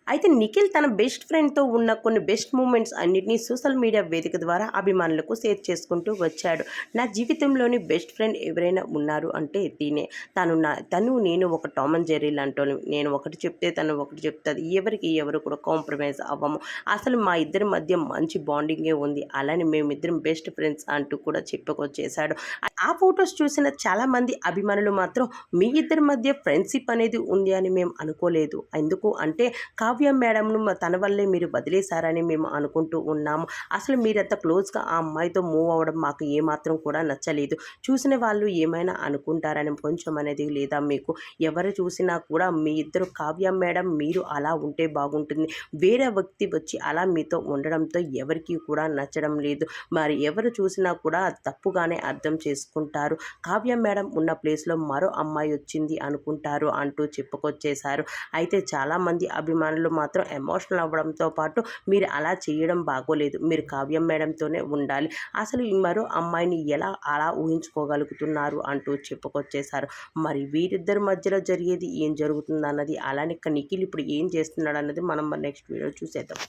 అయితే నిఖిల్ తన బెస్ట్ ఫ్రెండ్తో ఉన్న కొన్ని బెస్ట్ మూమెంట్స్ అన్నిటినీ సోషల్ మీడియా వేదిక ద్వారా అభిమానులకు షేర్ చేసుకుంటూ వచ్చాడు. నా జీవితంలోని బెస్ట్ ఫ్రెండ్ ఎవరైనా ఉన్నారు అంటే దీనే. తను నేను ఒక టామ్ అండ్ జెర్రీ లాంటోళ్ళం. నేను ఒకటి చెప్తే తను ఒకటి చెప్తుంది. ఎవరికి ఎవరు కూడా కాంప్రమైజ్ అవ్వము. అసలు మా ఇద్దరి మధ్య మంచి బాండింగే ఉంది. అలానే మేమిద్దరం బెస్ట్ ఫ్రెండ్స్ అంటూ కూడా చెప్పుకొచ్చేశాడు. ఆ ఫొటోస్ చూసిన చాలామంది అభిమానులు మాత్రం మీ ఇద్దరి మధ్య ఫ్రెండ్షిప్ అనేది ఉంది అని మేము అనుకోలేదు. ఎందుకు అంటే కావ్య మేడంను తన వల్లే మీరు వదిలేశారని మేము అనుకుంటూ ఉన్నాము. అసలు మీరంత క్లోజ్గా ఆ అమ్మాయితో మూవ్ అవ్వడం మాకు ఏమాత్రం కూడా నచ్చలేదు. చూసిన వాళ్ళు ఏమైనా అనుకుంటారని కొంచెం అనేది లేదా మీకు ఎవరు చూసినా కూడా మీ ఇద్దరు కావ్య మేడం మీరు అలా ఉంటే బాగుంటుంది. వేరే వ్యక్తి వచ్చి అలా మీతో ఉండడంతో ఎవరికి కూడా నచ్చడం లేదు. మరి ఎవరు చూసినా కూడా తప్పుగానే అర్థం చేసుకుంటారు. కావ్య మేడం ఉన్న ప్లేస్లో మరో అమ్మాయి వచ్చింది అనుకుంటారు అంటూ చెప్పుకొచ్చేశారు. అయితే చాలామంది అభిమానులు మాత్రం ఎమోషనల్ అవ్వడంతో పాటు మీరు అలా చేయడం బాగోలేదు. మీరు కావ్య మేడంతోనే ఉండాలి. అసలు ఈ మరో అమ్మాయిని ఎలా అలా ఊహించుకోగలుగుతున్నారు అంటూ చెప్పుకొచ్చేశారు. మరి వీరిద్దరి మధ్యలో జరిగేది ఏం జరుగుతుందన్నది, అలానే నిఖిల్ ఇప్పుడు ఏం చేస్తున్నాడు అన్నది మనం నెక్స్ట్ వీడియో చూసేద్దాం.